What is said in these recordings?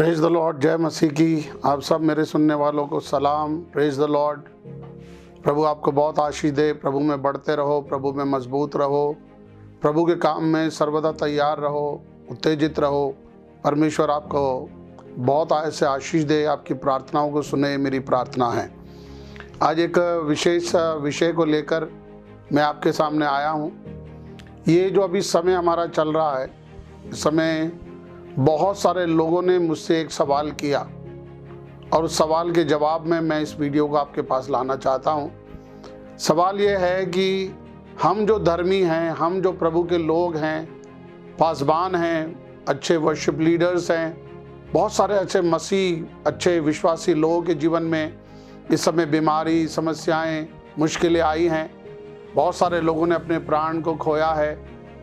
Praise the Lord. जय मसीह की। आप सब मेरे सुनने वालों को सलाम। Praise the Lord. प्रभु आपको बहुत आशीष दे। प्रभु में बढ़ते रहो, प्रभु में मजबूत रहो, प्रभु के काम में सर्वदा तैयार रहो, उत्तेजित रहो। परमेश्वर आपको बहुत ऐसे आशीष दे, आपकी प्रार्थनाओं को सुने, मेरी प्रार्थना है। आज एक विशेष विषय को लेकर मैं आपके सामने आया हूँ। ये जो अभी समय हमारा चल रहा है, इस समय बहुत सारे लोगों ने मुझसे एक सवाल किया और उस सवाल के जवाब में मैं इस वीडियो को आपके पास लाना चाहता हूँ। सवाल ये है कि हम जो धर्मी हैं, हम जो प्रभु के लोग हैं, पासबान हैं, अच्छे वर्शिप लीडर्स हैं, बहुत सारे अच्छे मसीह, अच्छे विश्वासी लोगों के जीवन में इस समय बीमारी, समस्याएं, मुश्किलें आई हैं। बहुत सारे लोगों ने अपने प्राण को खोया है,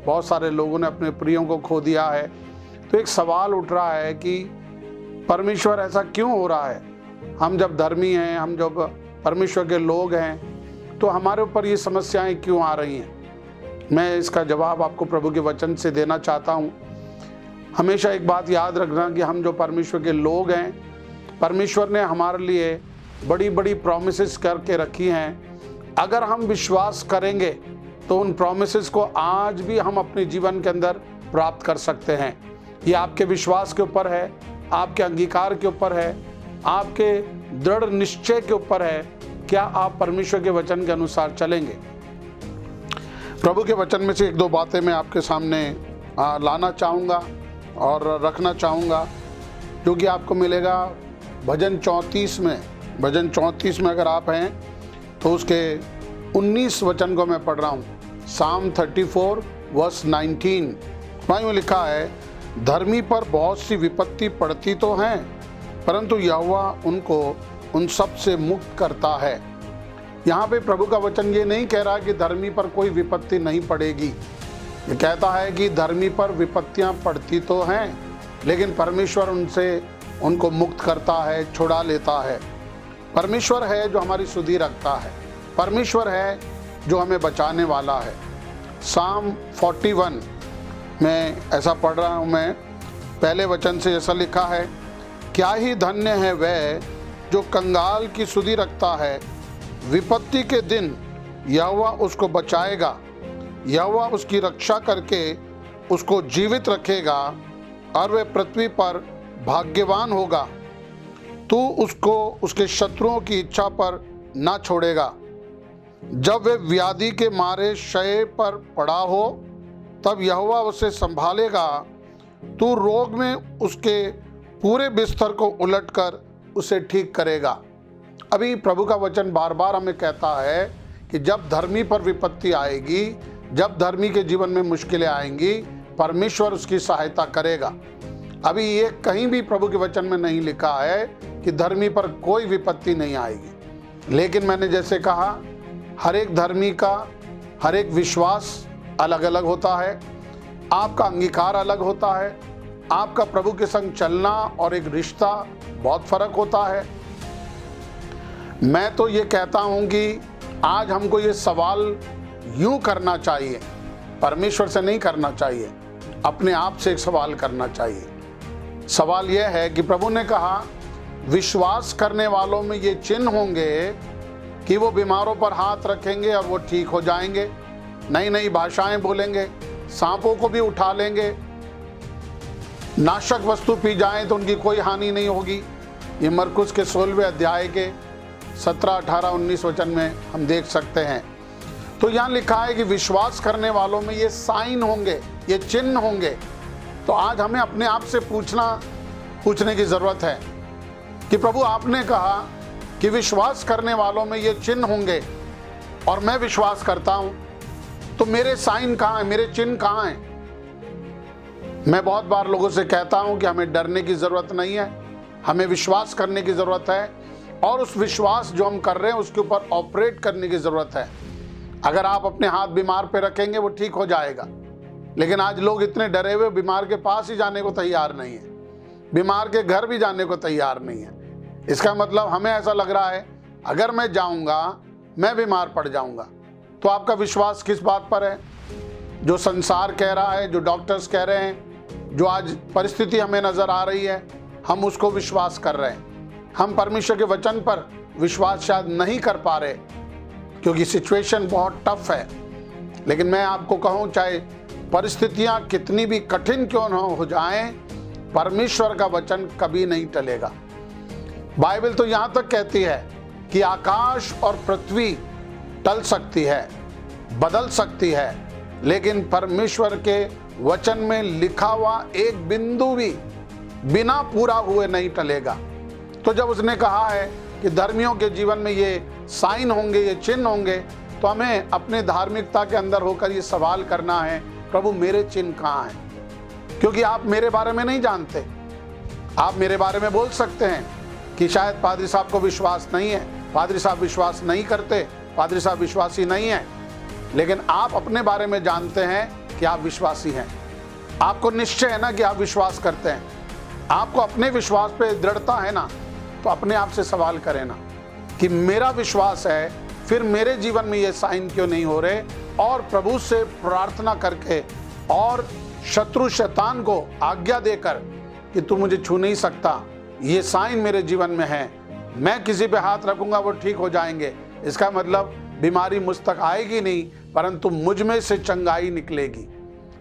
बहुत सारे लोगों ने अपने प्रियों को खो दिया है। तो एक सवाल उठ रहा है कि परमेश्वर ऐसा क्यों हो रहा है? हम जब धर्मी हैं, हम जब परमेश्वर के लोग हैं, तो हमारे ऊपर ये समस्याएं क्यों आ रही हैं? मैं इसका जवाब आपको प्रभु के वचन से देना चाहता हूँ। हमेशा एक बात याद रखना कि हम जो परमेश्वर के लोग हैं, परमेश्वर ने हमारे लिए बड़ी बड़ी प्रॉमिसेस करके रखी हैं। अगर हम विश्वास करेंगे तो उन प्रॉमिसेस को आज भी हम अपने जीवन के अंदर प्राप्त कर सकते हैं। ये आपके विश्वास के ऊपर है, आपके अंगीकार के ऊपर है, आपके दृढ़ निश्चय के ऊपर है। क्या आप परमेश्वर के वचन के अनुसार चलेंगे? प्रभु के वचन में से एक दो बातें मैं आपके सामने लाना चाहूँगा और रखना चाहूँगा, जो कि आपको मिलेगा भजन 34 में। भजन 34 में अगर आप हैं तो उसके 19 वचन को मैं पढ़ रहा हूँ। Psalm 34 वर्स 19 वहीं में लिखा है, धर्मी पर बहुत सी विपत्ति पड़ती तो हैं, परंतु यहोवा उनको उन सब से मुक्त करता है। यहाँ पे प्रभु का वचन ये नहीं कह रहा कि धर्मी पर कोई विपत्ति नहीं पड़ेगी। ये कहता है कि धर्मी पर विपत्तियाँ पड़ती तो हैं, लेकिन परमेश्वर उनको मुक्त करता है, छुड़ा लेता है। परमेश्वर है जो हमारी सुधि रखता है, परमेश्वर है जो हमें बचाने वाला है। Psalm 41 में ऐसा पढ़ रहा हूँ मैं, पहले वचन से ऐसा लिखा है, क्या ही धन्य है वह जो कंगाल की सुधि रखता है। विपत्ति के दिन यहोवा उसको बचाएगा, यहोवा उसकी रक्षा करके उसको जीवित रखेगा और वह पृथ्वी पर भाग्यवान होगा। तू उसको उसके शत्रुओं की इच्छा पर ना छोड़ेगा। जब वे व्याधि के मारे शय पर पड़ा हो, तब यहोवा उसे संभालेगा। तू रोग में उसके पूरे बिस्तर को उलटकर उसे ठीक करेगा। अभी प्रभु का वचन बार बार हमें कहता है कि जब धर्मी पर विपत्ति आएगी, जब धर्मी के जीवन में मुश्किलें आएंगी, परमेश्वर उसकी सहायता करेगा। अभी ये कहीं भी प्रभु के वचन में नहीं लिखा है कि धर्मी पर कोई विपत्ति नहीं आएगी। लेकिन मैंने जैसे कहा, हर एक धर्मी का हर एक विश्वास अलग अलग होता है, आपका अंगीकार अलग होता है, आपका प्रभु के संग चलना और एक रिश्ता बहुत फर्क होता है। मैं तो ये कहता हूँ कि आज हमको ये सवाल यूं करना चाहिए, परमेश्वर से नहीं करना चाहिए, अपने आप से एक सवाल करना चाहिए। सवाल यह है कि प्रभु ने कहा, विश्वास करने वालों में ये चिन्ह होंगे कि वो बीमारों पर हाथ रखेंगे और वो ठीक हो जाएंगे, नई नई भाषाएं बोलेंगे, सांपों को भी उठा लेंगे, नाशक वस्तु पी जाएं तो उनकी कोई हानि नहीं होगी। ये मरकुस के 16वें अध्याय के 17, 18, 19 वचन में हम देख सकते हैं। तो यहाँ लिखा है कि विश्वास करने वालों में ये साइन होंगे, ये चिन्ह होंगे। तो आज हमें अपने आप से पूछने की ज़रूरत है कि प्रभु आपने कहा कि विश्वास करने वालों में ये चिन्ह होंगे और मैं विश्वास करता हूँ, तो मेरे साइन कहाँ हैं, मेरे चिन्ह कहाँ हैं? मैं बहुत बार लोगों से कहता हूँ कि हमें डरने की ज़रूरत नहीं है, हमें विश्वास करने की ज़रूरत है और उस विश्वास जो हम कर रहे हैं उसके ऊपर ऑपरेट करने की ज़रूरत है। अगर आप अपने हाथ बीमार पे रखेंगे वो ठीक हो जाएगा, लेकिन आज लोग इतने डरे हुए बीमार के पास ही जाने को तैयार नहीं है, बीमार के घर भी जाने को तैयार नहीं है। इसका मतलब हमें ऐसा लग रहा है अगर मैं जाऊंगा मैं बीमार पड़ जाऊंगा। तो आपका विश्वास किस बात पर है? जो संसार कह रहा है, जो डॉक्टर्स कह रहे हैं, जो आज परिस्थिति हमें नज़र आ रही है, हम उसको विश्वास कर रहे हैं। हम परमेश्वर के वचन पर विश्वास शायद नहीं कर पा रहे क्योंकि सिचुएशन बहुत टफ है। लेकिन मैं आपको कहूँ, चाहे परिस्थितियाँ कितनी भी कठिन क्यों न हो जाएं, परमेश्वर का वचन कभी नहीं टलेगा। बाइबल तो यहाँ तक कहती है कि आकाश और पृथ्वी टल सकती है, बदल सकती है, लेकिन परमेश्वर के वचन में लिखा हुआ एक बिंदु भी बिना पूरा हुए नहीं टलेगा। तो जब उसने कहा है कि धर्मियों के जीवन में ये साइन होंगे, ये चिन्ह होंगे, तो हमें अपने धार्मिकता के अंदर होकर ये सवाल करना है, प्रभु मेरे चिन्ह कहाँ हैं? क्योंकि आप मेरे बारे में नहीं जानते। आप मेरे बारे में बोल सकते हैं कि शायद पादरी साहब को विश्वास नहीं है, पादरी साहब विश्वास नहीं करते, पादरी साहब विश्वासी नहीं है, लेकिन आप अपने बारे में जानते हैं कि आप विश्वासी हैं। आपको निश्चय है ना कि आप विश्वास करते हैं, आपको अपने विश्वास पे दृढ़ता है ना, तो अपने आप से सवाल करें ना कि मेरा विश्वास है, फिर मेरे जीवन में ये साइन क्यों नहीं हो रहे, और प्रभु से प्रार्थना करके और शत्रु शैतान को आज्ञा देकर कि तू मुझे छू नहीं सकता, ये साइन मेरे जीवन में है, मैं किसी पे हाथ रखूंगा वो ठीक हो जाएंगे। इसका मतलब बीमारी मुझ तक आएगी नहीं, परंतु मुझ में से चंगाई निकलेगी।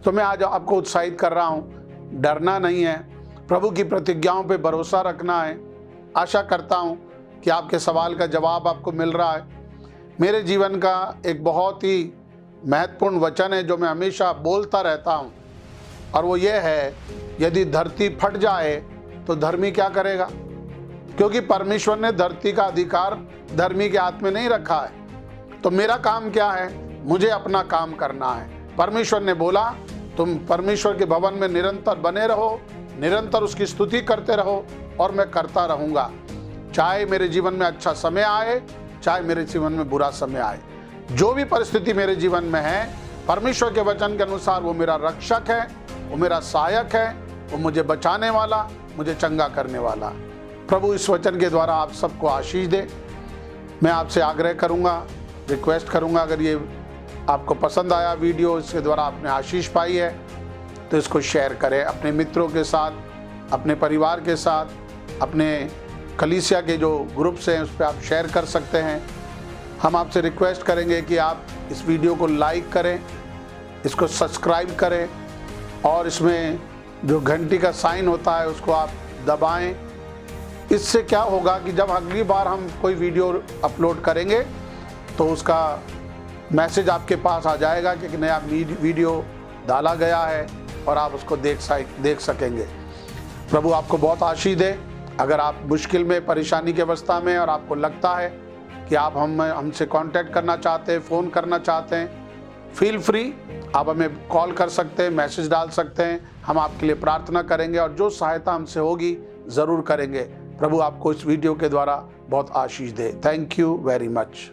तो मैं आज आपको उत्साहित कर रहा हूँ, डरना नहीं है, प्रभु की प्रतिज्ञाओं पे भरोसा रखना है। आशा करता हूँ कि आपके सवाल का जवाब आपको मिल रहा है। मेरे जीवन का एक बहुत ही महत्वपूर्ण वचन है जो मैं हमेशा बोलता रहता हूँ, और वो ये है, यदि धरती फट जाए तो धर्मी क्या करेगा? क्योंकि परमेश्वर ने धरती का अधिकार धर्मी के हाथ में नहीं रखा है। तो मेरा काम क्या है? मुझे अपना काम करना है। परमेश्वर ने बोला तुम परमेश्वर के भवन में निरंतर बने रहो, निरंतर उसकी स्तुति करते रहो, और मैं करता रहूँगा, चाहे मेरे जीवन में अच्छा समय आए, चाहे मेरे जीवन में बुरा समय आए। जो भी परिस्थिति मेरे जीवन में है, परमेश्वर के वचन के अनुसार वो मेरा रक्षक है, वो मेरा सहायक है, वो मुझे बचाने वाला, मुझे चंगा करने वाला। प्रभु इस वचन के द्वारा आप सबको आशीष दे। मैं आपसे आग्रह करूंगा, रिक्वेस्ट करूंगा, अगर ये आपको पसंद आया वीडियो, इसके द्वारा आपने आशीष पाई है, तो इसको शेयर करें अपने मित्रों के साथ, अपने परिवार के साथ, अपने कलीसिया के जो ग्रुप्स हैं उस पर आप शेयर कर सकते हैं। हम आपसे रिक्वेस्ट करेंगे कि आप इस वीडियो को लाइक करें, इसको सब्सक्राइब करें, और इसमें जो घंटी का साइन होता है उसको आप दबाएं। इससे क्या होगा कि जब अगली बार हम कोई वीडियो अपलोड करेंगे तो उसका मैसेज आपके पास आ जाएगा कि नया वीडियो डाला गया है, और आप उसको देख सकेंगे। प्रभु आपको बहुत आशीष दे। अगर आप मुश्किल में, परेशानी की अवस्था में, और आपको लगता है कि आप हमसे कांटेक्ट करना चाहते हैं, फ़ोन करना चाहते हैं, फील फ्री, आप हमें कॉल कर सकते हैं, मैसेज डाल सकते हैं। हम आपके लिए प्रार्थना करेंगे, और जो सहायता हमसे होगी ज़रूर करेंगे। प्रभु आपको इस वीडियो के द्वारा बहुत आशीष दे। Thank you very much.